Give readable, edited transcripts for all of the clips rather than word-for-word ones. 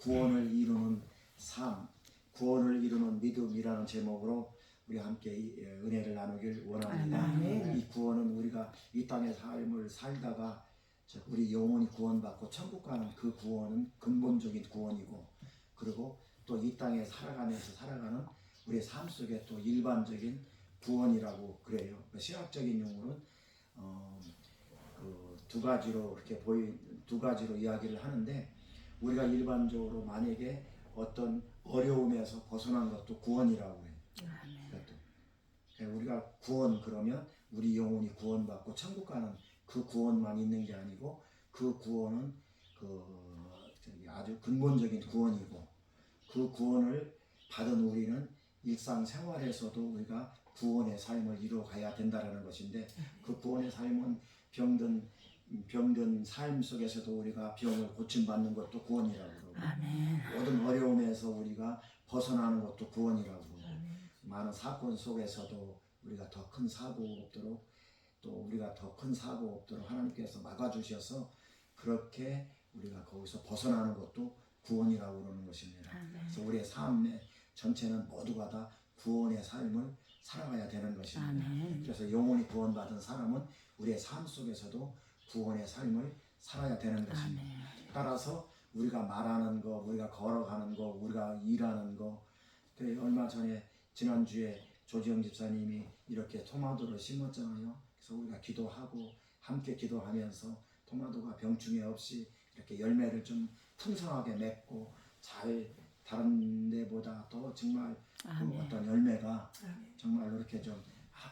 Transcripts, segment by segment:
구원을 이루는 삶, 구원을 이루는 믿음이라는 제목으로 우리 함께 은혜를 나누길 원합니다. 이 구원은 우리가 이 땅의 삶을 살다가 우리 영혼이 구원받고 천국 가는 그 구원은 근본적인 구원이고, 그리고 또 이 땅에 살아가는 우리의 삶 속에 또 일반적인 구원이라고 그래요. 신학적인 용어는 그 두 가지로 두 가지로 이야기를 하는데, 우리가 일반적으로 만약에 어떤 어려움에서 벗어난 것도 구원이라고 해요. 그것도. 우리가 구원 그러면 우리 영혼이 구원받고 천국 가는 그 구원만 있는 게 아니고, 그 구원은 아주 근본적인 구원이고, 그 구원을 받은 우리는 일상생활에서도 우리가 구원의 삶을 이루어가야 된다는 것인데, 그 구원의 삶은 병든 삶 속에서도 우리가 병을 고침받는 것도 구원이라고 그러고, 모든 어려움에서 우리가 벗어나는 것도 구원이라고 그러고, 많은 사건 속에서도 우리가 더 큰 사고 없도록, 또 우리가 더 큰 사고 없도록 하나님께서 막아주셔서 그렇게 우리가 거기서 벗어나는 것도 구원이라고 그러는 것입니다. 그래서 우리의 삶의 전체는 모두가 다 구원의 삶을 살아가야 되는 것입니다. 그래서 영혼이 구원받은 사람은 우리의 삶 속에서도 구원의 삶을 살아야 되는 것입니다. 따라서 우리가 말하는 거, 우리가 걸어가는 거, 우리가 일하는 거, 얼마 전에 지난주에 조지영 집사님이 이렇게 토마토를 심었잖아요. 그래서 우리가 기도하고 함께 기도하면서 토마토가 병충해 없이 이렇게 열매를 좀 풍성하게 맺고 잘 다른 데보다 더 정말 그 어떤 열매가 정말로 이렇게 좀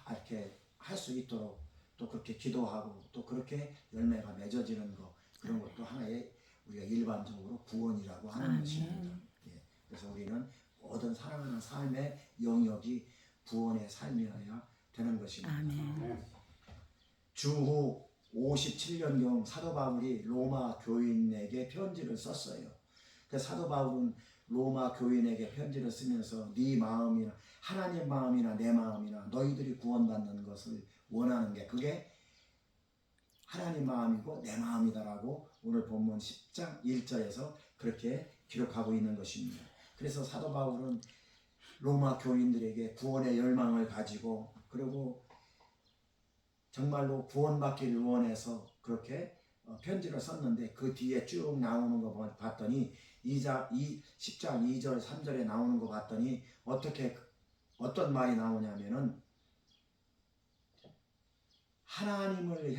이렇게 할 수 있도록 또 그렇게 기도하고 또 그렇게 열매가 맺어지는 거, 그런 것도 하나의 우리가 일반적으로 구원이라고 하는 것입니다. 예. 그래서 우리는 모든 살아가는 삶의 영역이 구원의 삶이어야 되는 것입니다. 주후 57년경 사도 바울이 로마 교인에게 편지를 썼어요. 그 사도 바울은 로마 교인에게 편지를 쓰면서 네 마음이나 하나님 마음이나 내 마음이나 너희들이 구원받는 것을 원하는 게 그게 하나님 마음이고 내 마음이다라고 오늘 본문 10장 1절에서 그렇게 기록하고 있는 것입니다. 그래서 사도 바울은 로마 교인들에게 구원의 열망을 가지고, 그리고 정말로 구원받기를 원해서 그렇게 편지를 썼는데, 그 뒤에 쭉 나오는 거 봤더니 10장 2절 3절에 나오는 거 봤더니 어떤 말이 나오냐면은 하나님을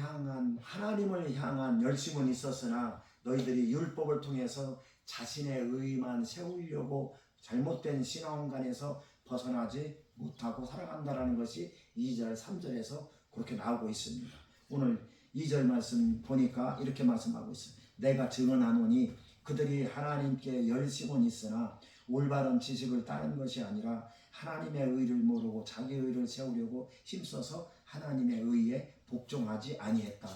향한 열심은 있었으나 너희들이 율법을 통해서 자신의 의만 세우려고 잘못된 신앙관에서 벗어나지 못하고 살아간다라는 것이 2절 3절에서 그렇게 나오고 있습니다. 오늘 2절 말씀 보니까 이렇게 말씀하고 있어요. 내가 증언하노니 그들이 하나님께 열심은 있으나 올바른 지식을 따른 것이 아니라 하나님의 의를 모르고 자기 의를 세우려고 힘써서 하나님의 의에 복종하지 아니했다.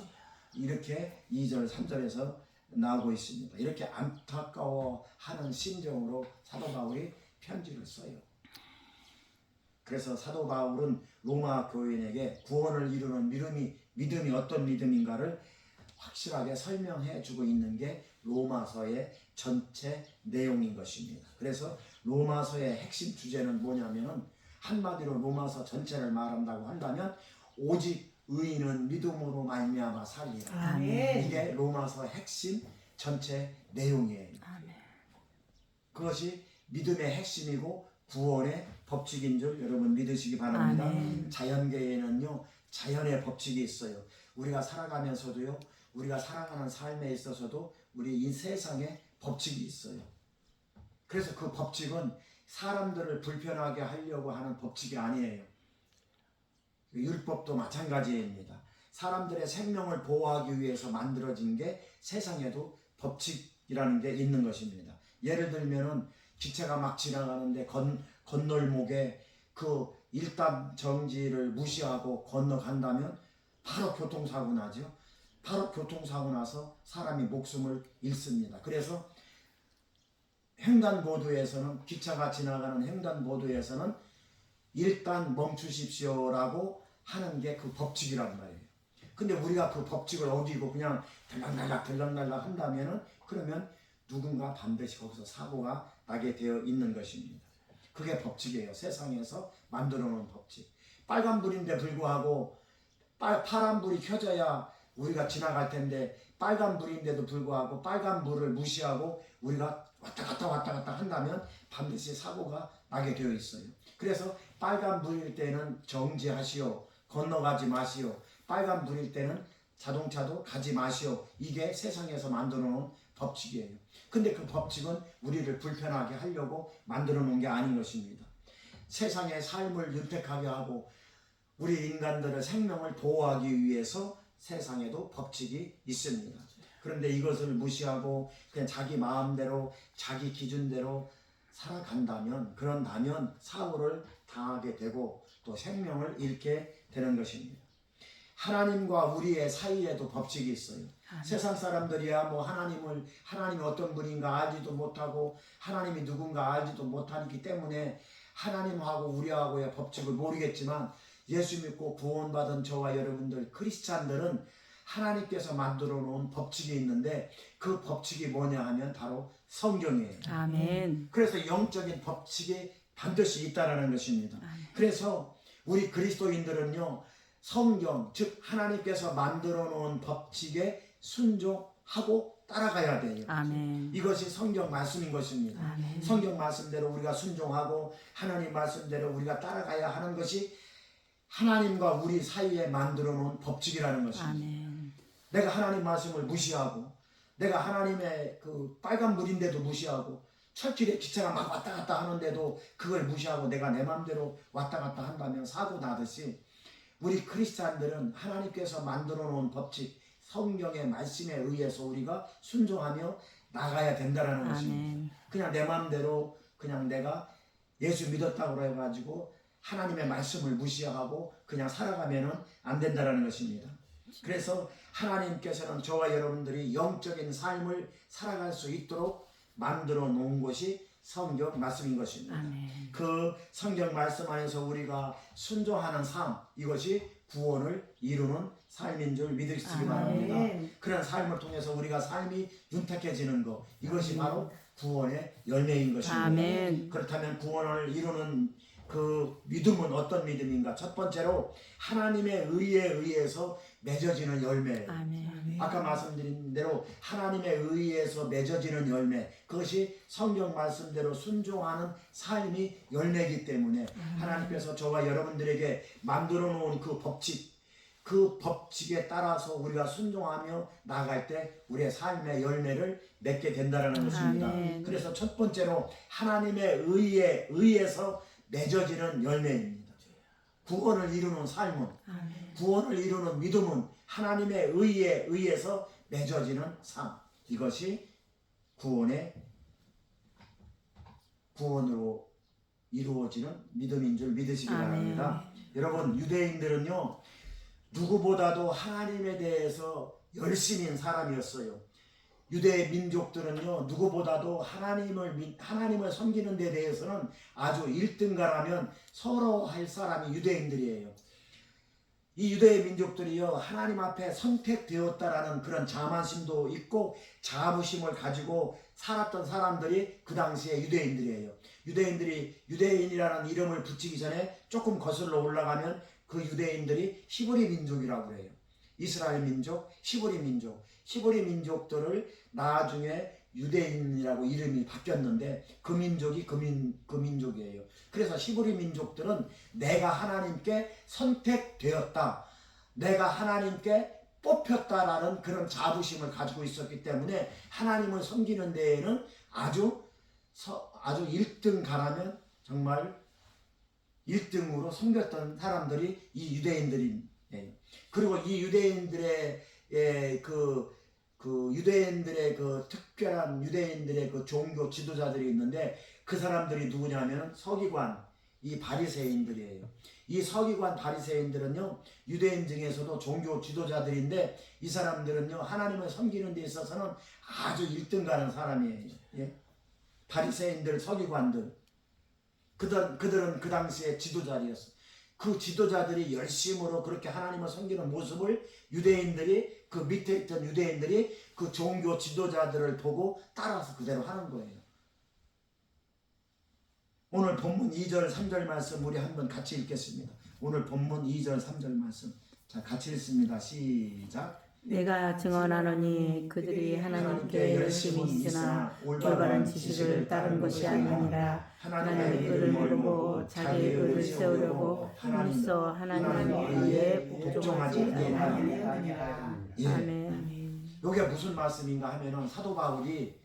이렇게 2절 3절에서 나오고 있습니다. 이렇게 안타까워하는 심정으로 사도 바울이 편지를 써요. 그래서 사도 바울은 로마 교인에게 구원을 이루는 믿음이 어떤 믿음인가를 확실하게 설명해 주고 있는 게 로마서의 전체 내용인 것입니다. 그래서 로마서의 핵심 주제는 뭐냐면은, 한마디로 로마서 전체를 말한다고 한다면 오직 의인은 믿음으로 말미암아 살리라. 이게 로마서 핵심 전체 내용이에요. 그것이 믿음의 핵심이고 구원의 법칙인 줄 여러분 믿으시기 바랍니다. 자연계에는요, 자연의 법칙이 있어요. 우리가 살아가면서도요, 우리가 살아가는 삶에 있어서도 우리 이 세상에 법칙이 있어요. 그래서 그 법칙은 사람들을 불편하게 하려고 하는 법칙이 아니에요. 율법도 마찬가지입니다. 사람들의 생명을 보호하기 위해서 만들어진 게 세상에도 법칙이라는 게 있는 것입니다. 예를 들면은 기차가 막 지나가는데 건널목에 그 일단 정지를 무시하고 건너간다면 바로 교통사고 나죠. 바로 교통사고 나서 사람이 목숨을 잃습니다. 그래서 횡단보도에서는, 기차가 지나가는 횡단보도에서는 일단 멈추십시오라고 하는 게 그 법칙이란 말이에요. 근데 우리가 그 법칙을 어기고 그냥 들락날락 한다면은, 그러면 누군가 반드시 거기서 사고가 나게 되어 있는 것입니다. 그게 법칙이에요. 세상에서 만들어 놓은 법칙. 빨간불인데 불구하고 파란불이 켜져야 우리가 지나갈 텐데, 빨간불인데도 불구하고 빨간불을 무시하고 우리가 왔다 갔다 한다면 반드시 사고가 나게 되어 있어요. 그래서 빨간불일 때는 정지하시오, 건너가지 마시오. 빨간불일 때는 자동차도 가지 마시오. 이게 세상에서 만들어 놓은 법칙이에요. 근데 그 법칙은 우리를 불편하게 하려고 만들어 놓은 게 아닌 것입니다. 세상의 삶을 윤택하게 하고 우리 인간들의 생명을 보호하기 위해서 세상에도 법칙이 있습니다. 그런데 이것을 무시하고 그냥 자기 마음대로 자기 기준대로 살아간다면, 그런다면 사고를 당하게 되고 또 생명을 잃게 되는 것입니다. 하나님과 우리의 사이에도 법칙이 있어요. 세상 사람들이야 뭐 하나님이 어떤 분인가 알지도 못하고 하나님이 누군가 알지도 못하기 때문에 하나님하고 우리하고의 법칙을 모르겠지만, 예수 믿고 구원받은 저와 여러분들 크리스찬들은 하나님께서 만들어 놓은 법칙이 있는데, 그 법칙이 뭐냐 하면 바로 성경이에요. 아멘. 그래서 영적인 법칙이 반드시 있다라는 것입니다. 아멘. 그래서 우리 그리스도인들은요, 성경, 즉 하나님께서 만들어 놓은 법칙에 순종하고 따라가야 돼요. 아멘. 이것이 성경 말씀인 것입니다. 아멘. 성경 말씀대로 우리가 순종하고 하나님 말씀대로 우리가 따라가야 하는 것이 하나님과 우리 사이에 만들어 놓은 법칙이라는 것입니다. 아멘. 내가 하나님 말씀을 무시하고, 내가 하나님의 그 빨간불인데도 무시하고, 철길에 기차가 막 왔다 갔다 하는데도 그걸 무시하고 내가 내 마음대로 왔다 갔다 한다면 사고 나듯이, 우리 크리스찬들은 하나님께서 만들어 놓은 법칙, 성경의 말씀에 의해서 우리가 순종하며 나가야 된다는 것입니다. 그냥 내 마음대로 그냥 내가 예수 믿었다고 해가지고 하나님의 말씀을 무시하고 그냥 살아가면은 안 된다는 것입니다. 그래서 하나님께서는 저와 여러분들이 영적인 삶을 살아갈 수 있도록 만들어 놓은 것이 성경 말씀인 것입니다. 아멘. 그 성경 말씀 안에서 우리가 순종하는 삶, 이것이 구원을 이루는 삶인 줄 믿으시기 바랍니다. 그런 삶을 통해서 우리가 삶이 윤택해지는 것, 이것이 바로 구원의 열매인 것입니다. 아멘. 그렇다면 구원을 이루는 그 믿음은 어떤 믿음인가? 첫 번째로 하나님의 의에 의해서 맺어지는 열매예요. 아멘. 아까 말씀드린 대로 하나님의 의에서 맺어지는 열매, 그것이 성경 말씀대로 순종하는 삶이 열매이기 때문에 하나님께서 저와 여러분들에게 만들어 놓은 그 법칙, 그 법칙에 따라서 우리가 순종하며 나아갈 때 우리의 삶의 열매를 맺게 된다는 것입니다. 아멘. 그래서 첫 번째로 하나님의 의에 의해서 맺어지는 열매입니다. 구원을 이루는 삶은, 아멘. 구원을 이루는 믿음은 하나님의 의에 의해서 맺어지는 삶, 이것이 구원으로 이루어지는 믿음인 줄 믿으시기 바랍니다. 여러분, 유대인들은요 누구보다도 하나님에 대해서 열심인 사람이었어요. 유대 민족들은요 누구보다도 하나님을 섬기는 데 대해서는 아주 1등가라면 서로 할 사람이 유대인들이에요. 이 유대 민족들이요 하나님 앞에 선택되었다라는 그런 자만심도 있고 자부심을 가지고 살았던 사람들이 그 당시에 유대인들이에요. 유대인들이 유대인이라는 이름을 붙이기 전에 조금 거슬러 올라가면 그 유대인들이 히브리 민족이라고 그래요. 이스라엘 민족, 히브리 민족들을 나중에 유대인이라고 이름이 바뀌었는데 그 민족이 그 민족이에요. 그래서 히브리 민족들은 내가 하나님께 선택되었다, 내가 하나님께 뽑혔다라는 그런 자부심을 가지고 있었기 때문에 하나님을 섬기는 데에는 아주 1등 가라면 정말 1등으로 섬겼던 사람들이 이 유대인들이에요. 그리고 이 유대인들의 유대인들의 그 특별한 유대인들의 그 종교 지도자들이 있는데 그 사람들이 누구냐면 서기관, 이 바리새인들이에요. 이 서기관 바리새인들은요 유대인 중에서도 종교 지도자들인데 이 사람들은요 하나님을 섬기는 데 있어서는 아주 1등 가는 사람이에요. 예? 바리새인들, 서기관들, 그들은 그 당시에 지도자리였어요. 그 지도자들이 열심으로 그렇게 하나님을 섬기는 모습을 유대인들이, 그 밑에 있던 유대인들이 그 종교 지도자들을 보고 따라서 그대로 하는 거예요. 오늘 본문 2절 3절 말씀 우리 한번 같이 읽겠습니다. 오늘 본문 2절 3절 말씀, 자 같이 읽습니다. 시작. 내가 증언하노니 그들이 하나님께 열심히 있으나 올바른 지식을 따른 것이 아니니라. 하나님의 의를 모르고 자기 의를 세우려고 힘써 하나님의 의에 복종하지 아니하니라. 예. 아멘. 이게 무슨 말씀인가 하면은 사도 바울이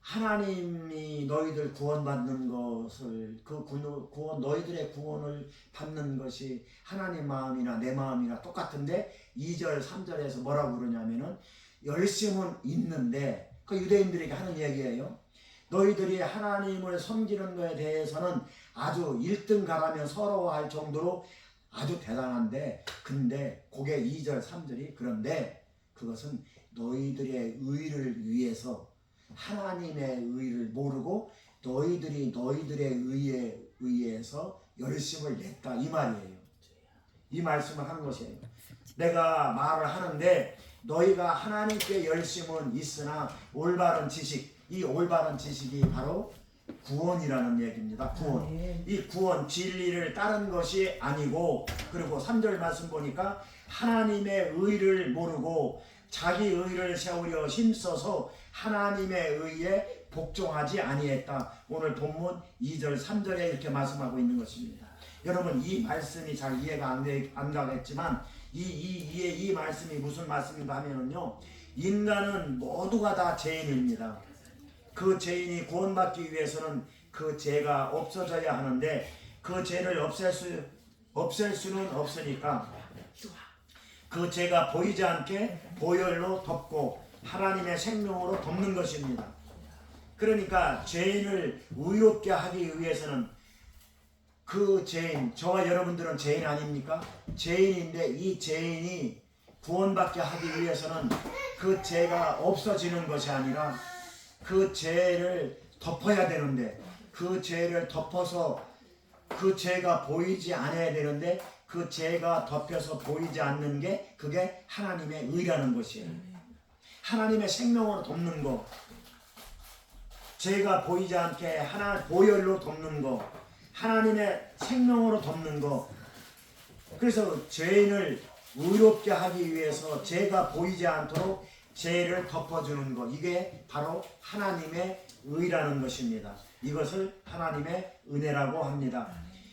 하나님이 너희들 구원받는 것을, 그 구원, 너희들의 구원을 받는 것이 하나님 마음이나 내 마음이나 똑같은데 2절 3절에서 뭐라고 그러냐면은 열심은 있는데, 그 유대인들에게 하는 얘기예요. 너희들이 하나님을 섬기는 것에 대해서는 아주 1등 가라면 서러워할 정도로 아주 대단한데, 근데 그게 2절 3절이, 그런데 그것은 너희들의 의를 위해서 하나님의 의를 모르고 너희들이 너희들의 의에 의해서 열심을 냈다, 이 말이에요. 이 말씀을 하는 것이에요. 내가 말을 하는데 너희가 하나님께 열심은 있으나 올바른 지식, 이 올바른 지식이 바로 구원이라는 얘기입니다. 구원. 이 구원, 진리를 따른 것이 아니고, 그리고 3절 말씀 보니까 하나님의 의를 모르고 자기 의를 세우려 힘써서 하나님의 의에 복종하지 아니했다. 오늘 본문 2절 3절에 이렇게 말씀하고 있는 것입니다. 여러분, 이 말씀이 잘 이해가 안 가겠지만 이 말씀이 무슨 말씀인가 하면은요, 인간은 모두가 다 죄인입니다. 그 죄인이 구원받기 위해서는 그 죄가 없어져야 하는데 그 죄를 없앨 수는 없으니까 그 죄가 보이지 않게 보혈로 덮고 하나님의 생명으로 덮는 것입니다. 그러니까 죄인을 의롭게 하기 위해서는 그 죄인, 저와 여러분들은 죄인 아닙니까? 죄인인데 이 죄인이 구원받게 하기 위해서는 그 죄가 없어지는 것이 아니라 그 죄를 덮어야 되는데, 그 죄를 덮어서 그 죄가 보이지 않아야 되는데 그 죄가 덮여서 보이지 않는 게, 그게 하나님의 의라는 것이에요. 하나님의 생명으로 덮는 거, 죄가 보이지 않게 보혈로 덮는 거, 하나님의 생명으로 덮는 거. 그래서 죄인을 의롭게 하기 위해서 죄가 보이지 않도록 죄를 덮어주는 것, 이게 바로 하나님의 의라는 것입니다. 이것을 하나님의 은혜라고 합니다.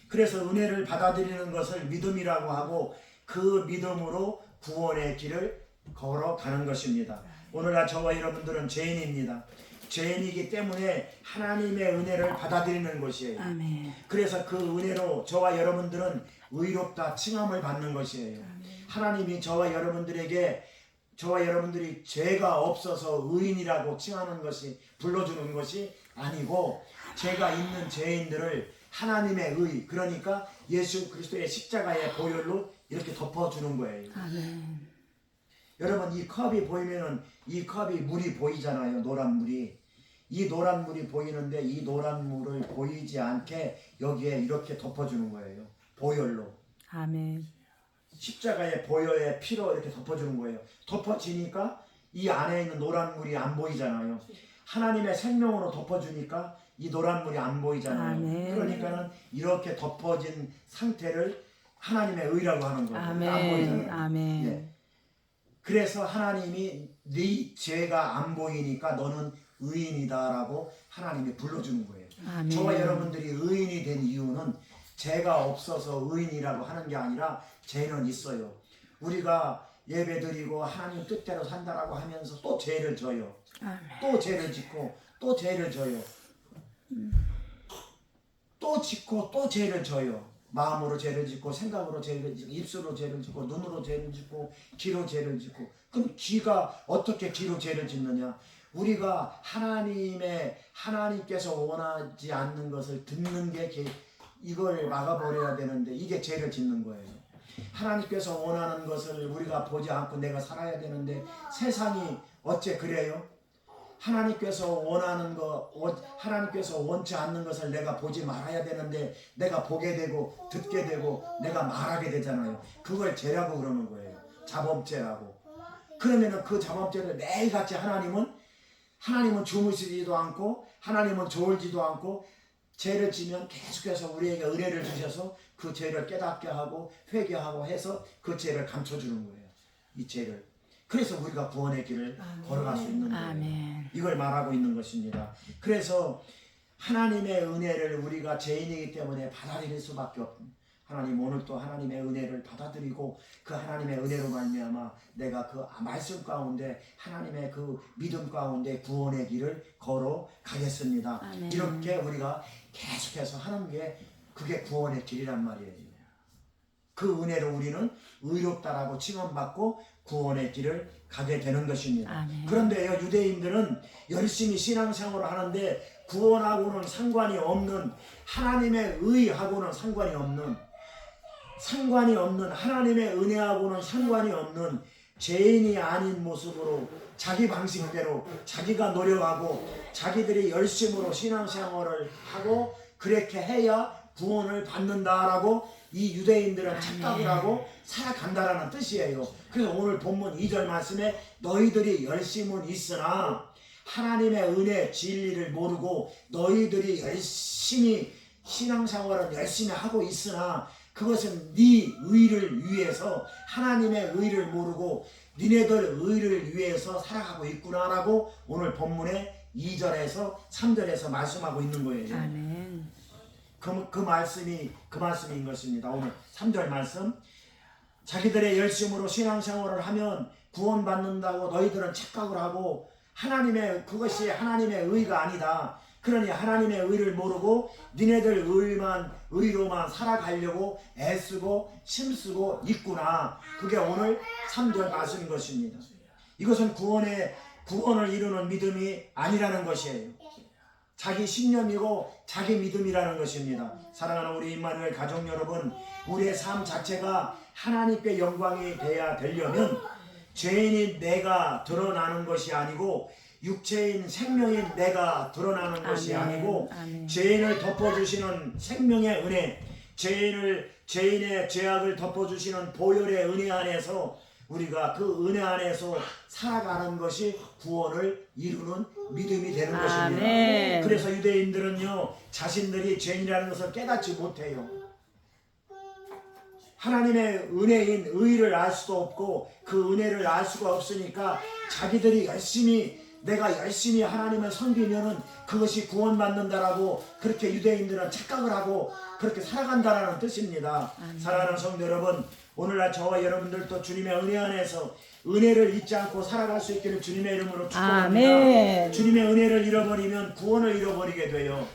그래서 은혜를 받아들이는 것을 믿음이라고 하고, 그 믿음으로 구원의 길을 걸어가는 것입니다. 오늘날 저와 여러분들은 죄인입니다. 죄인이기 때문에 하나님의 은혜를 받아들이는 것이에요. 아멘. 그래서 그 은혜로 저와 여러분들은 의롭다 칭함을 받는 것이에요. 하나님이 저와 여러분들이 죄가 없어서 의인이라고 칭하는 것이, 불러주는 것이 아니고, 죄가 있는 죄인들을 하나님의 의, 그러니까 예수 그리스도의 십자가의 보혈로 이렇게 덮어주는 거예요. 아멘. 여러분, 이 컵이 보이면은, 이 컵이 물이 보이잖아요. 노란 물이. 이 노란 물이 보이는데 이 노란 물을 보이지 않게 여기에 이렇게 덮어주는 거예요. 보혈로. 아멘. 십자가의 보혈의 피로 이렇게 덮어주는 거예요. 덮어지니까 이 안에 있는 노란 물이 안 보이잖아요. 하나님의 생명으로 덮어주니까 이 노란 물이 안 보이잖아요. 아멘. 그러니까는 이렇게 덮어진 상태를 하나님의 의라고 하는 거예요. 안 아멘. 보이잖아요. 아멘. 예. 그래서 하나님이 네 죄가 안 보이니까 너는 의인이다라고 하나님이 불러주는 거예요. 아멘. 저와 여러분들이 의인이 된 이유는 죄가 없어서 의인이라고 하는 게 아니라 죄는 있어요. 우리가 예배드리고 하나님 뜻대로 산다라고 하면서 또 죄를 져요. 아멘. 또 죄를 짓고 또 죄를 져요. 또 짓고 또 죄를 져요. 마음으로 죄를 짓고, 생각으로 죄를 짓고, 입술로 죄를 짓고, 눈으로 죄를 짓고, 귀로 죄를 짓고. 그럼 귀가 어떻게 귀로 죄를 짓느냐? 우리가 하나님께서 원하지 않는 것을 듣는 게 이걸 막아버려야 되는데, 이게 죄를 짓는 거예요. 하나님께서 원하는 것을 우리가 보지 않고 내가 살아야 되는데, 세상이 어째 그래요? 하나님께서 원하는 거, 하나님께서 원치 않는 것을 내가 보지 말아야 되는데 내가 보게 되고 듣게 되고 내가 말하게 되잖아요. 그걸 죄라고 그러는 거예요. 자범죄라고. 그러면은 그 자범죄를 매일같이 하나님은 주무시지도 않고 하나님은 졸지도 않고 죄를 지면 계속해서 우리에게 은혜를 주셔서 그 죄를 깨닫게 하고 회개하고 해서 그 죄를 감춰주는 거예요. 이 죄를. 그래서 우리가 구원의 길을 걸어갈 수 있는 거예요. 아멘. 이걸 말하고 있는 것입니다. 그래서 하나님의 은혜를 우리가 죄인이기 때문에 받아들일 수밖에 없습니다. 하나님 오늘 또 하나님의 은혜를 받아들이고 그 하나님의 은혜로 말미암아 내가 그 말씀 가운데 하나님의 그 믿음 가운데 구원의 길을 걸어가겠습니다. 아멘. 이렇게 우리가 계속해서 하는 게 그게 구원의 길이란 말이에요. 그 은혜로 우리는 의롭다라고 칭함받고 구원의 길을 가게 되는 것입니다. 아멘. 그런데요, 유대인들은 열심히 신앙생활을 하는데 구원하고는 상관이 없는, 하나님의 의하고는 상관이 없는 하나님의 은혜하고는 상관이 없는 죄인이 아닌 모습으로 자기 방식대로 자기가 노력하고 자기들이 열심으로 신앙생활을 하고 그렇게 해야 구원을 받는다라고 이 유대인들은 착각을 하고 살아간다라는 뜻이에요. 그래서 오늘 본문 2절 말씀에 너희들이 열심은 있으나 하나님의 은혜 진리를 모르고 너희들이 열심히 신앙생활을 열심히 하고 있으나 그것은 네 의를 위해서 하나님의 의를 모르고 니네들 의를 위해서 살아가고 있구나라고 오늘 본문의 2절에서 3절에서 말씀하고 있는 거예요. 아멘. 그 말씀인 것입니다. 오늘 3절 말씀. 자기들의 열심으로 신앙생활을 하면 구원받는다고 너희들은 착각을 하고 그것이 하나님의 의가 아니다. 그러니 하나님의 의를 모르고 니네들 의로만 살아가려고 애쓰고 힘쓰고 있구나. 그게 오늘 3절 말씀인 것입니다. 이것은 구원을 이루는 믿음이 아니라는 것이에요. 자기 신념이고 자기 믿음이라는 것입니다. 사랑하는 우리 임마누엘 가족 여러분, 우리의 삶 자체가 하나님께 영광이 돼야 되려면 죄인인 내가 드러나는 것이 아니고 육체인 생명인 내가 드러나는 것이 아니고 죄인을 덮어주시는 생명의 은혜, 죄인의 죄악을 덮어주시는 보혈의 은혜 안에서 우리가 그 은혜 안에서 살아가는 것이 구원을 이루는 믿음이 되는 것입니다. 아멘. 그래서 유대인들은요, 자신들이 죄인이라는 것을 깨닫지 못해요. 하나님의 은혜인 의를 알 수도 없고 그 은혜를 알 수가 없으니까 자기들이 내가 열심히 하나님을 섬기면은 그것이 구원받는다라고 그렇게 유대인들은 착각을 하고 그렇게 살아간다라는 뜻입니다. 사랑하는 성도 여러분, 오늘날 저와 여러분들도 주님의 은혜 안에서 은혜를 잊지 않고 살아갈 수 있기를 주님의 이름으로 축복합니다. 아멘. 주님의 은혜를 잃어버리면 구원을 잃어버리게 돼요.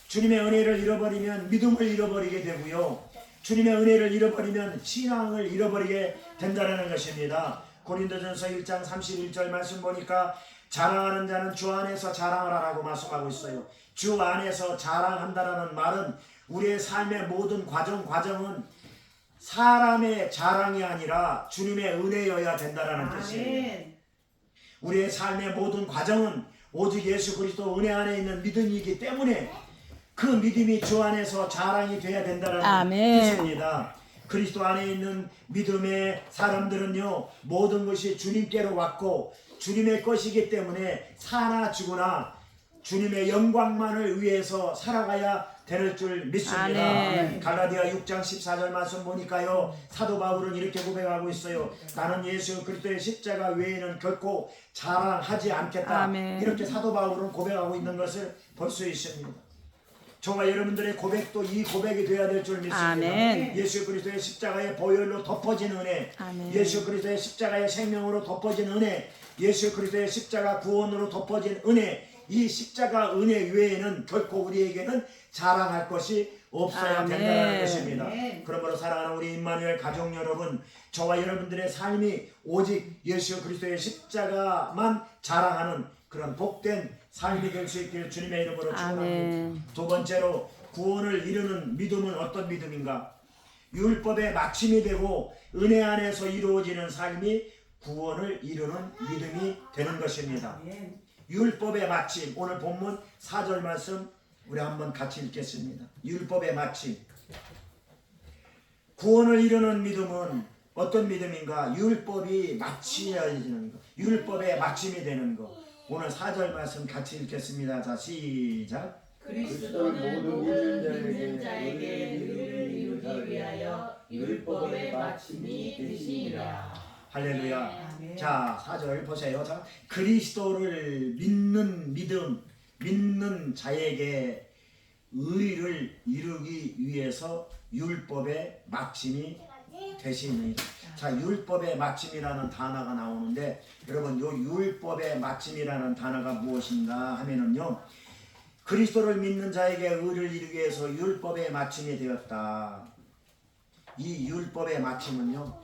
주님의 은혜를 잃어버리면 믿음을 잃어버리게 되고요. 주님의 은혜를 잃어버리면 신앙을 잃어버리게 된다는 것입니다. 고린도전서 1장 31절 말씀 보니까 자랑하는 자는 주 안에서 자랑하라고 말씀하고 있어요. 주 안에서 자랑한다라는 말은 우리의 삶의 모든 과정은 사람의 자랑이 아니라 주님의 은혜여야 된다라는 뜻이에요. 우리의 삶의 모든 과정은 오직 예수 그리스도 은혜 안에 있는 믿음이기 때문에 그 믿음이 주 안에서 자랑이 돼야 된다는 뜻입니다. 그리스도 안에 있는 믿음의 사람들은요, 모든 것이 주님께로 왔고 주님의 것이기 때문에 사나 죽으나 주님의 영광만을 위해서 살아가야 될 줄 믿습니다. 아멘. 갈라디아 6장 14절 말씀 보니까요, 사도 바울은 이렇게 고백하고 있어요. 나는 예수 그리스도의 십자가 외에는 결코 자랑하지 않겠다. 아멘. 이렇게 사도 바울은 고백하고 있는 것을 볼 수 있습니다. 저와 여러분들의 고백도 이 고백이 되어야 될 줄 믿습니다. 아멘. 예수 그리스도의 십자가의 보혈로 덮어진 은혜, 아멘. 예수 그리스도의 십자가의 생명으로 덮어진 은혜, 예수 그리스도의 십자가 구원으로 덮어진 은혜, 이 십자가 은혜 외에는 결코 우리에게는 자랑할 것이 없어야 된다는 것입니다. 그러므로 사랑하는 우리 임마누엘 가족 여러분, 저와 여러분들의 삶이 오직 예수 그리스도의 십자가만 자랑하는 그런 복된 삶이 될 수 있기를 주님의 이름으로 축원합니다. 두 번째로, 구원을 이루는 믿음은 어떤 믿음인가? 율법의 마침이 되고 은혜 안에서 이루어지는 삶이 구원을 이루는 믿음이 되는 것입니다. 율법의 마침. 오늘 본문 4절 말씀 우리 한번 같이 읽겠습니다. 율법의 마침. 구원을 이루는 믿음은 어떤 믿음인가? 율법이 마치어지는 것. 율법의 마침이 되는 것. 오늘 4절 말씀 같이 읽겠습니다. 자, 시작. 그리스도는 모든 믿는 자에게 의를 이루기 위하여 율법의 마침이 되시니라. 할렐루야. 자, 4절 보세요. 자, 그리스도를 믿는 믿음, 믿는 자에게 의를 이루기 위해서 율법의 마침이 되시니라. 자, 율법의 마침이라는 단어가 나오는데 여러분, 요 율법의 마침이라는 단어가 무엇인가 하면은요, 그리스도를 믿는 자에게 의를 이루기 위해서 율법의 마침이 되었다. 이 율법의 마침은요,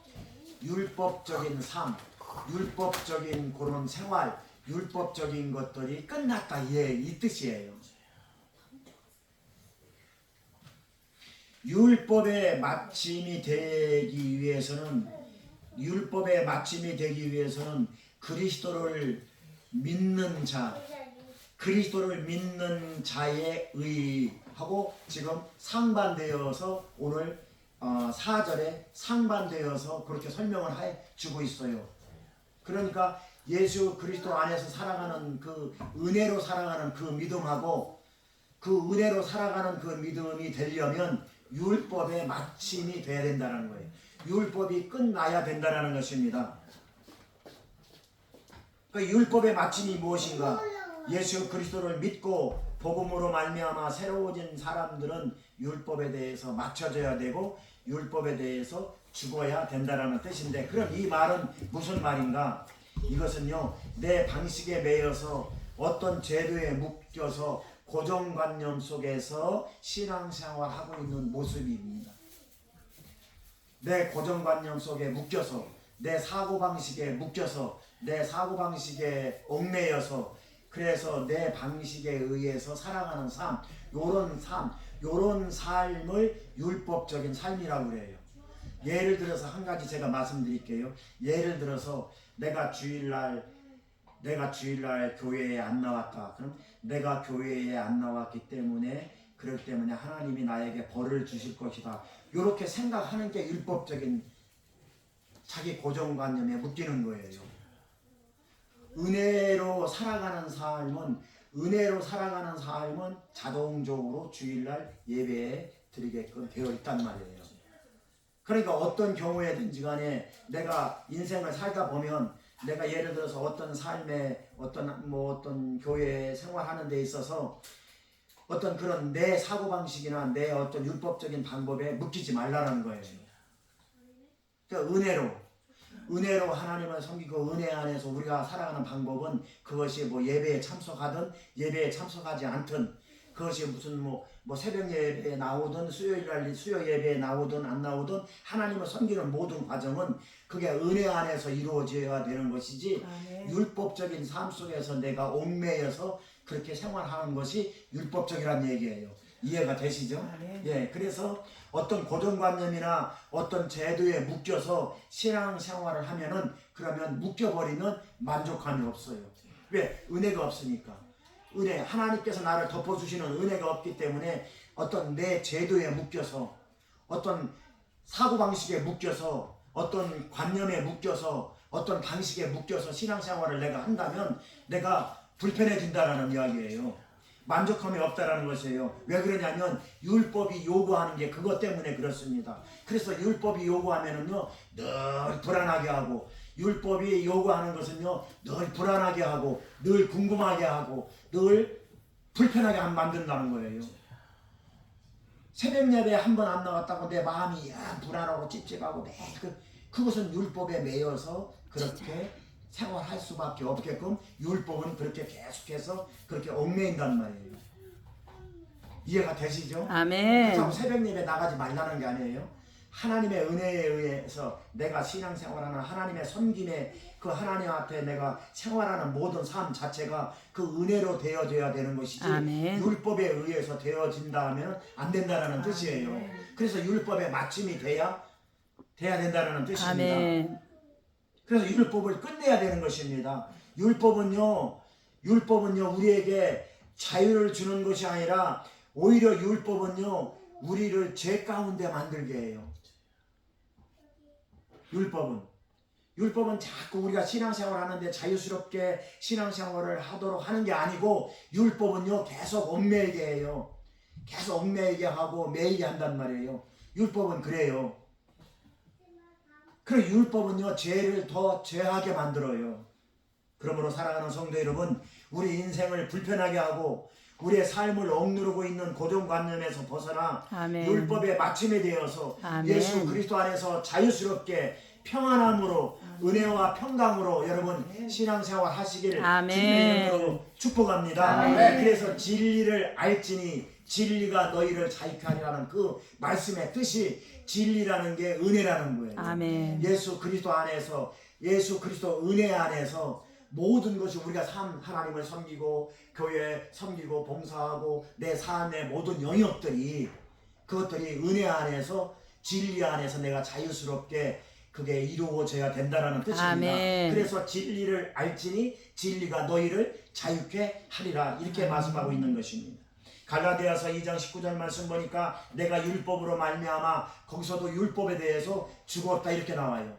율법적인 삶, 율법적인 그런 생활, 율법적인 것들이 끝났다, 이 뜻이에요. 율법의 마침이 되기 위해서는 그리스도를 믿는 자, 그리스도를 믿는 자의 의하고 지금 상반되어서 오늘 4절에 상반되어서 그렇게 설명을 해주고 있어요. 그러니까 예수 그리스도 안에서 살아가는 그 은혜로 살아가는 그 믿음하고 그 은혜로 살아가는 그 믿음이 되려면 율법의 마침이 돼야 된다는 거예요. 율법이 끝나야 된다는 것입니다. 그 율법의 마침이 무엇인가? 예수 그리스도를 믿고 복음으로 말미암아 새로워진 사람들은 율법에 대해서 맞춰져야 되고 율법에 대해서 죽어야 된다는 뜻인데, 그럼 이 말은 무슨 말인가? 이것은요, 내 방식에 매여서 어떤 제도에 묶여서 고정관념 속에서 신앙생활하고 있는 모습입니다. 내 고정관념 속에 묶여서, 내 사고방식에 묶여서, 내 사고방식에 얽매여서, 그래서 내 방식에 의해서 살아가는 삶, 요런 삶을 율법적인 삶이라고 그래요. 예를 들어서 한 가지 제가 말씀드릴게요. 예를 들어서 내가 주일날 교회에 안 나왔다. 그럼 내가 교회에 안 나왔기 때문에, 그렇기 때문에 하나님이 나에게 벌을 주실 것이다. 이렇게 생각하는 게 율법적인 자기 고정관념에 묶이는 거예요. 은혜로 살아가는 삶은 자동적으로 주일날 예배에 드리게끔 되어 있단 말이에요. 그러니까 어떤 경우에든지 간에 내가 인생을 살다 보면, 내가 예를 들어서 어떤 삶에 어떤 교회 생활하는 데 있어서 어떤 그런 내 사고방식이나 내 어떤 율법적인 방법에 묶이지 말라는 거예요. 그러니까 은혜로 하나님을 섬기고 은혜 안에서 우리가 살아가는 방법은, 그것이 뭐 예배에 참석하든 예배에 참석하지 않든, 그것이 무슨 뭐 새벽 예배에 나오든 수요일날 수요 예배에 나오든 안 나오든 하나님을 섬기는 모든 과정은 그게 은혜 안에서 이루어져야 되는 것이지, 율법적인 삶 속에서 내가 얽매여서 그렇게 생활하는 것이 율법적이라는 얘기예요. 이해가 되시죠? 예, 그래서 어떤 고정관념이나 어떤 제도에 묶여서 신앙생활을 하면은, 그러면 묶여버리면 만족감이 없어요. 왜? 은혜가 없으니까. 하나님께서 나를 덮어주시는 은혜가 없기 때문에 어떤 내 제도에 묶여서, 어떤 사고방식에 묶여서, 어떤 관념에 묶여서, 어떤 방식에 묶여서 신앙생활을 내가 한다면 내가 불편해진다라는 이야기예요. 만족함이 없다라는 것이에요. 왜 그러냐면 율법이 요구하는 게 그것 때문에 그렇습니다. 그래서 율법이 요구하면은요, 늘 불안하게 하고, 율법이 요구하는 것은요, 늘 불안하게 하고, 늘 궁금하게 하고, 늘 불편하게 만든다는 거예요. 새벽 예배에 한 번 안 나왔다고 내 마음이 불안하고 찝찝하고 그것은 율법에 매여서 그렇게 생활할 수밖에 없게끔 율법은 그렇게 계속해서 그렇게 얽매인단 말이에요. 이해가 되시죠? 아멘. 그렇다고 새벽 예배 나가지 말라는 게 아니에요. 하나님의 은혜에 의해서 내가 신앙생활하는 하나님의 섬김에, 그 하나님 앞에 내가 생활하는 모든 삶 자체가 그 은혜로 되어져야 되는 것이지, 아멘. 율법에 의해서 되어진다 하면 안 된다는 뜻이에요. 그래서 율법에 마침이 돼야 된다는 뜻입니다. 아멘. 그래서 율법을 끝내야 되는 것입니다. 율법은요, 율법은요 우리에게 자유를 주는 것이 아니라 오히려 율법은요 우리를 죄 가운데 만들게 해요. 율법은 자꾸 우리가 신앙생활 하는데 자유스럽게 신앙생활을 하도록 하는 게 아니고 율법은요 계속 얽매이게 해요. 계속 얽매이게 하고 매이게 한단 말이에요. 율법은 그래요. 그리고 율법은요 죄를 더 죄하게 만들어요. 그러므로 사랑하는 성도 여러분, 우리 인생을 불편하게 하고 우리의 삶을 억누르고 있는 고정관념에서 벗어나 아멘. 율법의 마침에 되어서 아멘. 예수 그리스도 안에서 자유스럽게 평안함으로 은혜와 평강으로 여러분 신앙생활 하시기를 아멘. 주님의 이름으로 축복합니다. 아멘. 그래서 진리를 알지니 진리가 너희를 자유케 하리라는 그 말씀의 뜻이 진리라는 게 은혜라는 거예요. 아멘. 예수 그리스도 안에서 예수 그리스도 은혜 안에서 모든 것이 우리가 하나님을 섬기고 교회 섬기고 봉사하고 내 삶의 모든 영역들이 그것들이 은혜 안에서 진리 안에서 내가 자유스럽게 그게 이루어져야 된다는 뜻입니다. 아멘. 그래서 진리를 알지니 진리가 너희를 자유케 하리라 이렇게 말씀하고 있는 것입니다. 갈라디아서 2장 19절 말씀 보니까 내가 율법으로 말미암아 거기서도 율법에 대해서 죽었다 이렇게 나와요.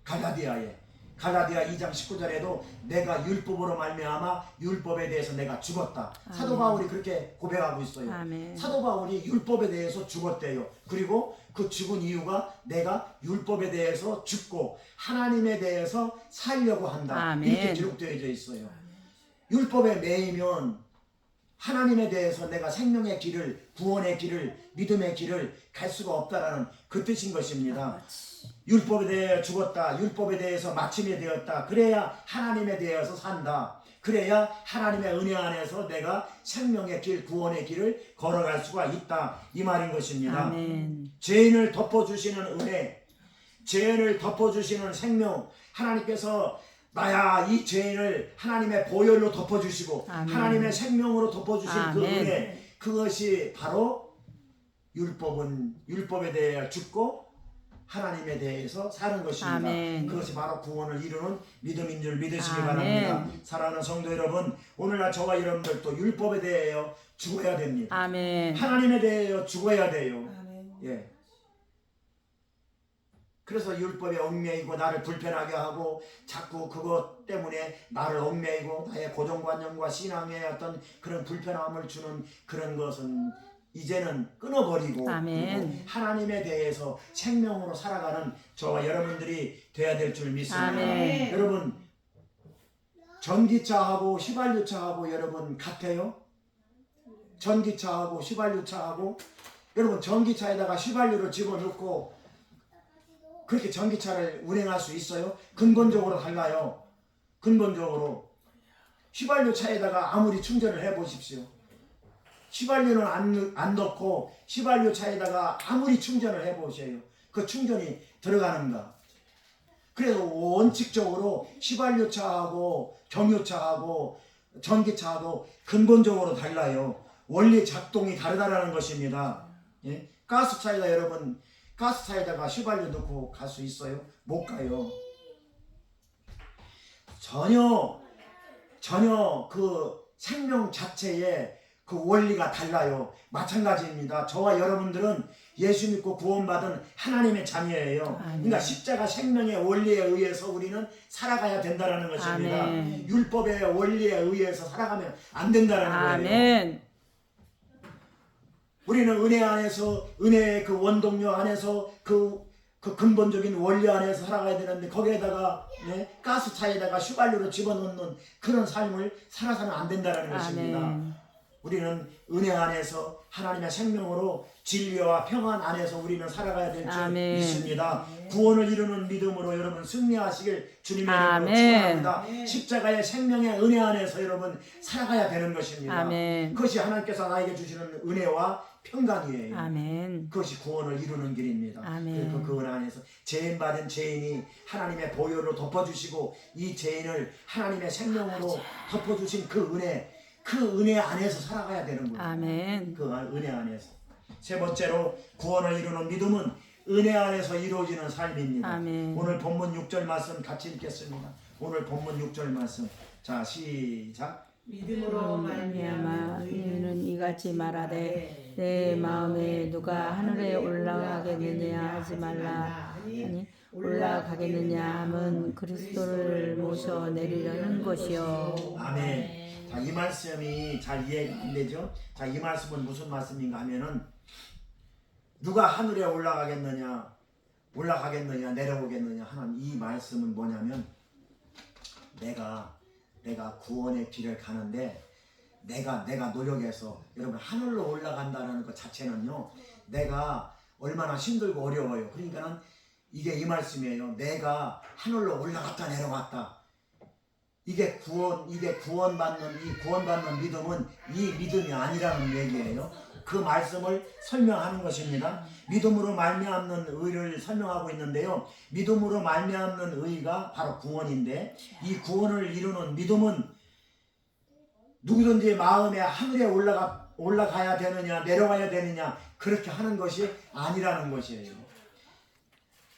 갈라디아 2장 19절에도 내가 율법으로 말미암아 율법에 대해서 내가 죽었다. 사도 바울이 그렇게 고백하고 있어요. 아멘. 사도 바울이 율법에 대해서 죽었대요. 그리고 그 죽은 이유가 내가 율법에 대해서 죽고 하나님에 대해서 살려고 한다. 아멘. 이렇게 기록되어져 있어요. 율법에 매이면 하나님에 대해서 내가 생명의 길을, 구원의 길을, 믿음의 길을 갈 수가 없다라는 그 뜻인 것입니다. 율법에 대해 죽었다. 율법에 대해서 마침이 되었다. 그래야 하나님에 대해서 산다. 그래야 하나님의 은혜 안에서 내가 생명의 길, 구원의 길을 걸어갈 수가 있다. 이 말인 것입니다. 아멘. 죄인을 덮어주시는 은혜, 죄인을 덮어주시는 생명, 하나님께서 나야 이 죄인을 하나님의 보혈로 덮어주시고 아멘. 하나님의 생명으로 덮어주신 그 아멘. 은혜, 그것이 바로 율법에 대해 죽고 하나님에 대해서 사는 것입니다. 아멘. 그것이 바로 구원을 이루는 믿음인 줄 믿으시기 아멘. 바랍니다. 사랑하는 성도 여러분, 오늘날 저와 여러분들도 율법에 대하여 죽어야 됩니다. 아멘. 하나님에 대하여 죽어야 돼요. 아멘. 예. 그래서 율법에 얽매이고 나를 불편하게 하고 자꾸 그것 때문에 나를 얽매이고 나의 고정관념과 신앙의 어떤 그런 불편함을 주는 그런 것은 이제는 끊어버리고 아멘. 그리고 하나님에 대해서 생명으로 살아가는 저와 여러분들이 돼야 될 줄 믿습니다. 아멘. 여러분 전기차하고 휘발유차하고 여러분 같아요? 전기차하고 휘발유차하고 여러분 전기차에다가 휘발유를 집어넣고 그렇게 전기차를 운행할 수 있어요? 근본적으로 달라요. 근본적으로 휘발유 차에다가 아무리 충전을 해보십시오. 휘발유는 안 넣고 휘발유 차에다가 아무리 충전을 해보세요. 그 충전이 들어가는가? 그래서 원칙적으로 휘발유 차하고 경유차하고 전기차하고 근본적으로 달라요. 원리 작동이 다르다라는 것입니다. 예? 가스차에다 여러분 가스차에다가 휘발유 넣고 갈 수 있어요? 못 가요. 전혀 그 생명 자체의 그 원리가 달라요. 마찬가지입니다. 저와 여러분들은 예수 믿고 구원받은 하나님의 자녀예요. 그러니까 십자가 생명의 원리에 의해서 우리는 살아가야 된다는 것입니다. 아멘. 율법의 원리에 의해서 살아가면 안 된다는 거예요. 아멘. 우리는 은혜 안에서 은혜의 그 원동력 안에서 그 근본적인 원리 안에서 살아가야 되는데 거기에다가 가스차에다가 휘발유를 집어넣는 그런 삶을 살아서는 안 된다는 것입니다. 아멘. 우리는 은혜 안에서 하나님의 생명으로 진리와 평안 안에서 우리는 살아가야 될 줄 아멘. 믿습니다. 구원을 이루는 믿음으로 여러분 승리하시길 주님의 이름으로 아멘. 축원합니다. 십자가의 생명의 은혜 안에서 여러분 살아가야 되는 것입니다. 아멘. 그것이 하나님께서 나에게 주시는 은혜와 평강이에요. 아멘. 그것이 구원을 이루는 길입니다. 아멘. 그래서 그 은혜 안에서 죄인 받은 죄인이 하나님의 보혈로 덮어주시고 이 죄인을 하나님의 생명으로 덮어주신 그 은혜 안에서 살아가야 되는 거예요. 아멘. 그 은혜 안에서. 세 번째로 구원을 이루는 믿음은 은혜 안에서 이루어지는 삶입니다. 아멘. 오늘 본문 6절 말씀 같이 읽겠습니다. 오늘 본문 6절 말씀. 자, 시작. 믿음으로 말미암아 너희는 이같이 말하되 내 마음에 누가 하늘에 올라가겠느냐 하지 말라 하니 올라가겠느냐 함은 그리스도를 모셔 내리려는 것이요. 아멘. 자, 이 말씀이 잘 이해되죠? 자, 이 말씀은 무슨 말씀인가 하면은 누가 하늘에 올라가겠느냐 내려오겠느냐 하는 이 말씀은 뭐냐면 내가 구원의 길을 가는데 내가 노력해서 여러분 하늘로 올라간다는 것 자체는요 내가 얼마나 힘들고 어려워요. 그러니까는 이게 이 말씀이에요. 내가 하늘로 올라갔다 내려갔다. 이게 구원받는 믿음은 이 믿음이 아니라는 얘기예요. 그 말씀을 설명하는 것입니다. 믿음으로 말미암는 의를 설명하고 있는데요. 믿음으로 말미암는 의가 바로 구원인데 이 구원을 이루는 믿음은 누구든지 마음에 하늘에 올라가야 되느냐 내려가야 되느냐 그렇게 하는 것이 아니라는 것이에요.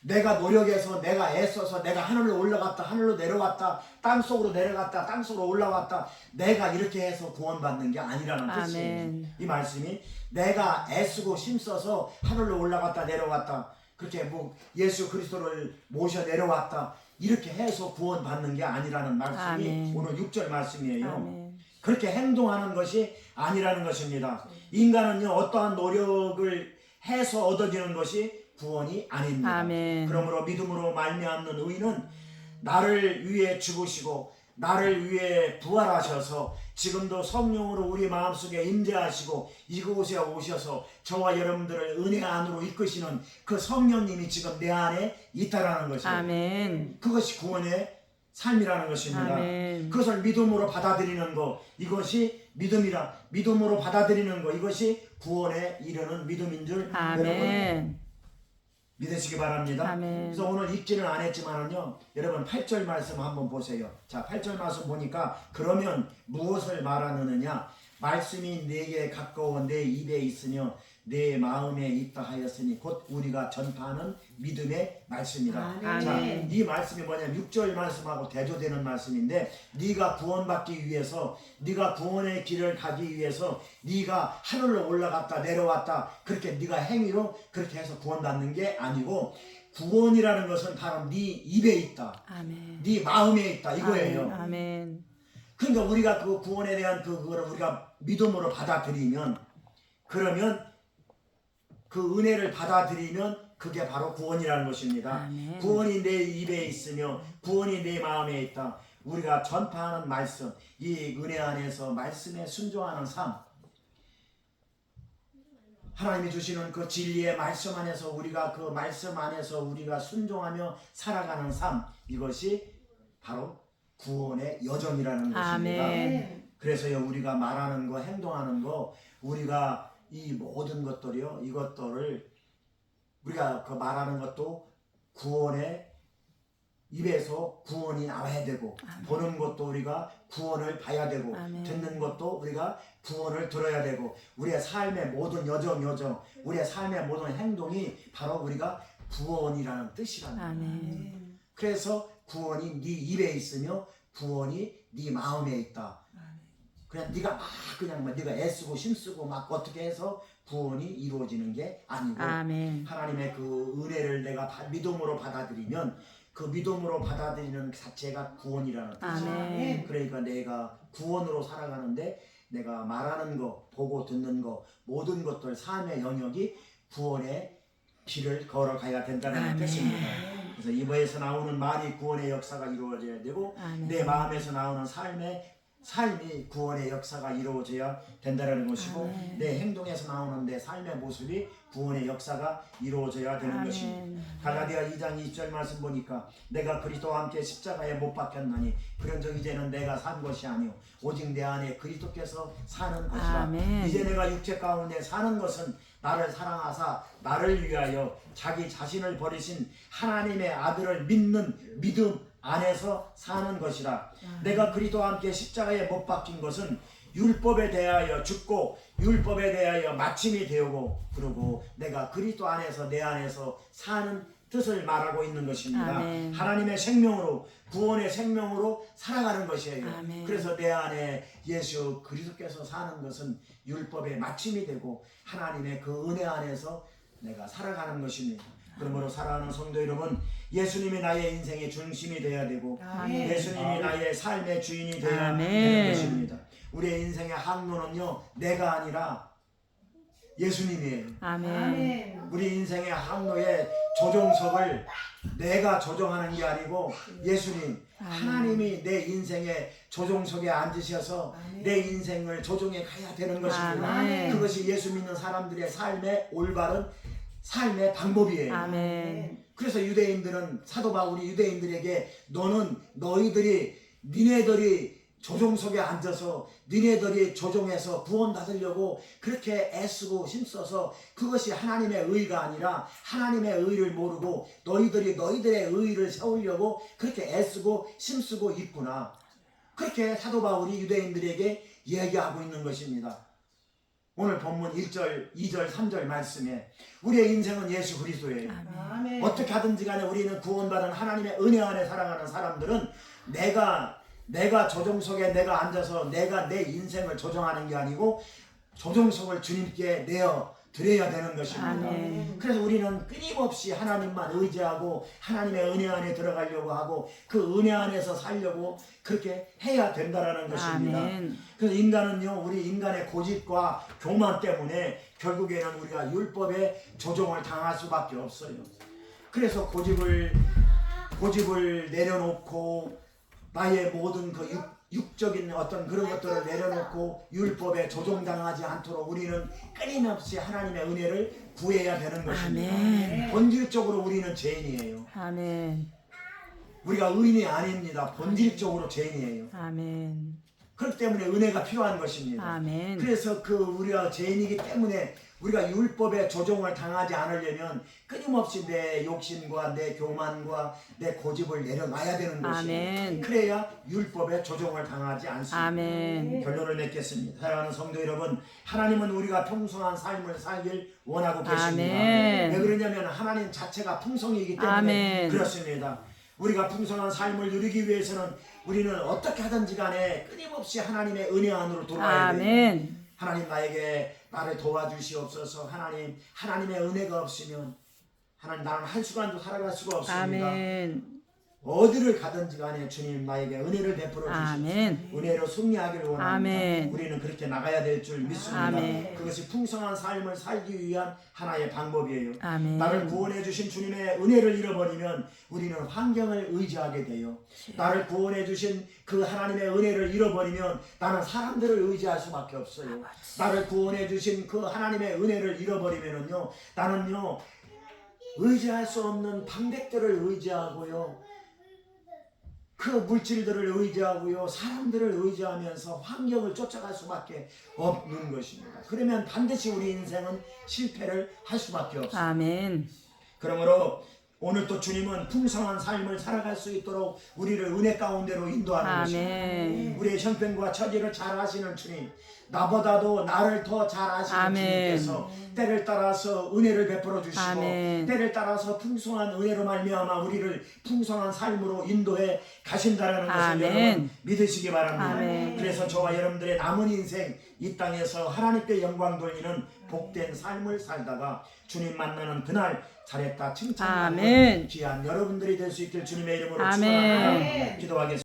내가 노력해서 내가 애써서 내가 하늘로 올라갔다 하늘로 내려갔다 땅속으로 내려갔다 땅속으로 올라갔다 내가 이렇게 해서 구원받는 게 아니라는 뜻이에요. 이 말씀이 내가 애쓰고 힘써서 하늘로 올라갔다 내려갔다 그렇게 뭐 예수 그리스도를 모셔 내려왔다 이렇게 해서 구원받는 게 아니라는 말씀이 아멘. 오늘 6절 말씀이에요. 아멘. 그렇게 행동하는 것이 아니라는 것입니다. 인간은요 어떠한 노력을 해서 얻어지는 것이 구원이 아닙니다. 아멘. 그러므로 믿음으로 말미암는 의는 나를 위해 죽으시고 나를 위해 부활하셔서 지금도 성령으로 우리 마음속에 임재하시고 이곳에 오셔서 저와 여러분들을 은혜 안으로 이끄시는 그 성령님이 지금 내 안에 있다라는 것이에요. 아멘. 그것이 구원의 삶이라는 것입니다. 아멘. 그것을 믿음으로 받아들이는 것 이것이 믿음으로 받아들이는 것 이것이 구원에 이르는 믿음인 줄 여러분 아멘. 믿으시기 바랍니다. 아멘. 그래서 오늘 읽지는 않았지만은요 여러분 8절 말씀 한번 보세요. 자 8절 말씀 보니까 그러면 무엇을 말하느냐 말씀이 내게 가까워 내 입에 있으며 내 마음에 있다 하였으니 곧 우리가 전파하는 믿음의 말씀이다. 아멘. 자, 이 말씀이 뭐냐면 6절 말씀하고 대조되는 말씀인데 네가 구원받기 위해서 네가 구원의 길을 가기 위해서 네가 하늘로 올라갔다 내려왔다 그렇게 네가 행위로 그렇게 해서 구원받는 게 아니고 구원이라는 것은 바로 네 입에 있다. 아멘. 네 마음에 있다 이거예요. 아멘. 그러니까 우리가 그 구원에 대한 그거를 우리가 믿음으로 받아들이면 그러면 그 은혜를 받아들이면 그게 바로 구원이라는 것입니다. 아멘. 구원이 내 입에 있으며 구원이 내 마음에 있다. 우리가 전파하는 말씀, 이 은혜 안에서 말씀에 순종하는 삶, 하나님이 주시는 그 진리의 말씀 안에서 우리가 그 말씀 안에서 우리가 순종하며 살아가는 삶, 이것이 바로 구원의 여정이라는 것입니다. 아멘. 그래서요 우리가 말하는 거 행동하는 거 우리가 이 모든 것들이요 이것들을 우리가 그 말하는 것도 구원의 입에서 구원이 나와야 되고 아멘. 보는 것도 우리가 구원을 봐야 되고 아멘. 듣는 것도 우리가 구원을 들어야 되고 우리의 삶의 모든 여정 우리의 삶의 모든 행동이 바로 우리가 구원이라는 뜻이라는 거예요. 아멘. 그래서 구원이 네 입에 있으며 구원이 네 마음에 있다. 그냥 네가 애쓰고 힘쓰고 막 어떻게 해서 구원이 이루어지는 게 아니고 아멘. 하나님의 그 은혜를 내가 믿음으로 받아들이면 그 믿음으로 받아들이는 자체가 구원이라는 뜻이에요. 아멘. 그러니까 내가 구원으로 살아가는데 내가 말하는 거, 보고 듣는 거 모든 것들 삶의 영역이 구원의 길을 걸어가야 된다는 아멘. 뜻입니다. 그래서 입에서 나오는 말이 구원의 역사가 이루어져야 되고 아멘. 내 마음에서 나오는 삶이 구원의 역사가 이루어져야 된다는 것이고 아멘. 내 행동에서 나오는 내 삶의 모습이 구원의 역사가 이루어져야 되는 아멘. 것입니다. 갈라디아 2장 20절 말씀 보니까 내가 그리스도와 함께 십자가에 못 박혔나니 그런즉 이제는 내가 산 것이 아니요 오직 내 안에 그리스도께서 사는 것이라. 아멘. 이제 내가 육체 가운데 사는 것은 나를 사랑하사 나를 위하여 자기 자신을 버리신 하나님의 아들을 믿는 믿음 안에서 사는 것이라. 내가 그리스도와 함께 십자가에 못 박힌 것은 율법에 대하여 죽고 율법에 대하여 마침이 되고 그리고 내가 그리스도 안에서 내 안에서 사는 뜻을 말하고 있는 것입니다. 아멘. 하나님의 생명으로 구원의 생명으로 살아가는 것이에요. 아멘. 그래서 내 안에 예수 그리스도께서 사는 것은 율법의 마침이 되고 하나님의 그 은혜 안에서 내가 살아가는 것입니다. 그러므로 사랑하는 성도 여러분, 예수님이 나의 인생의 중심이 되어야 되고 아멘. 예수님이 나의 삶의 주인이 되어야 아멘. 되는 것입니다. 우리의 인생의 항로는요, 내가 아니라 예수님이에요. 아멘. 우리 인생의 항로의 조종석을 내가 조종하는 게 아니고 예수님, 하나님이 내 인생의 조종석에 앉으셔서 내 인생을 조종해 가야 되는 것입니다. 아멘. 그것이 예수 믿는 사람들의 삶의 올바른 삶의 방법이에요. 아멘. 그래서 유대인들은 사도 바울이 유대인들에게 너는 니네들이 조종석에 앉아서 니네들이 조종해서 구원 받으려고 그렇게 애쓰고 힘써서 그것이 하나님의 의가 아니라 하나님의 의를 모르고 너희들의 의를 세우려고 그렇게 애쓰고 힘쓰고 있구나. 그렇게 사도 바울이 유대인들에게 이야기하고 있는 것입니다. 오늘 본문 1절, 2절, 3절 말씀에 우리의 인생은 예수 그리스도예요. 아멘. 어떻게 하든지 간에 우리는 구원받은 하나님의 은혜 안에 살아가는 사람들은 내가 조종석에 내가 앉아서 내가 내 인생을 조종하는 게 아니고 조종석을 주님께 내어 드려야 되는 것입니다. 아멘. 그래서 우리는 끊임없이 하나님만 의지하고 하나님의 은혜 안에 들어가려고 하고 그 은혜 안에서 살려고 그렇게 해야 된다라는 것입니다. 아멘. 그래서 인간은요, 우리 인간의 고집과 교만 때문에 결국에는 우리가 율법의 조종을 당할 수밖에 없어요. 그래서 고집을 내려놓고 나의 모든 그 육적인 어떤 그런 것들을 내려놓고 율법에 조종당하지 않도록 우리는 끊임없이 하나님의 은혜를 구해야 되는 것입니다. 아멘. 본질적으로 우리는 죄인이에요. 아멘. 우리가 의인이 아닙니다. 본질적으로 죄인이에요. 아멘. 그렇기 때문에 은혜가 필요한 것입니다. 아멘. 그래서 우리가 죄인이기 때문에 우리가 율법의 조종을 당하지 않으려면 끊임없이 내 욕심과 내 교만과 내 고집을 내려놔야 되는 것이에요. 아멘. 그래야 율법의 조종을 당하지 않습니다. 아멘. 결론을 맺겠습니다. 사랑하는 성도 여러분, 하나님은 우리가 풍성한 삶을 살길 원하고 계십니다. 아멘. 왜 그러냐면 하나님 자체가 풍성이기 때문에 아멘. 그렇습니다. 우리가 풍성한 삶을 누리기 위해서는 우리는 어떻게 하든지 간에 끊임없이 하나님의 은혜 안으로 돌아와야 돼요. 아멘. 하나님 나를 도와주시옵소서. 하나님의 은혜가 없으면 하나님 나는 한 시간도 살아갈 수가 없습니다. 아멘. 어디를 가든지 간에 주님 나에게 은혜를 베풀어 주시옵소서. 아멘. 은혜로 승리하기를 원합니다. 아멘. 우리는 그렇게 나가야 될 줄 믿습니다. 아멘. 그것이 풍성한 삶을 살기 위한 하나의 방법이에요. 아멘. 나를 구원해 주신 주님의 은혜를 잃어버리면 우리는 환경을 의지하게 돼요. 나를 구원해 주신 그 하나님의 은혜를 잃어버리면 나는 사람들을 의지할 수밖에 없어요. 나를 구원해 주신 그 하나님의 은혜를 잃어버리면은요, 나는요 의지할 수 없는 방백들을 의지하고요, 그 물질들을 의지하고요, 사람들을 의지하면서 환경을 쫓아갈 수밖에 없는 것입니다. 그러면 반드시 우리 인생은 실패를 할 수밖에 없습니다. 아멘. 그러므로 오늘 또 주님은 풍성한 삶을 살아갈 수 있도록 우리를 은혜 가운데로 인도하는 것입니다. 아멘. 우리의 형편과 처지를 잘 아시는 주님, 나보다도 나를 더 잘 아시는 아멘. 주님께서 때를 따라서 은혜를 베풀어 주시고 아멘. 때를 따라서 풍성한 은혜로 말미암아 우리를 풍성한 삶으로 인도해 가신다라는 것을 아멘. 여러분 믿으시기 바랍니다. 아멘. 그래서 저와 여러분들의 남은 인생 이 땅에서 하나님께 영광 돌리는 복된 삶을 살다가 주님 만나는 그날 잘했다 칭찬하는 아멘. 귀한 여러분들이 될 수 있길 주님의 이름으로 아멘. 축원합니다. 기도하겠습니다.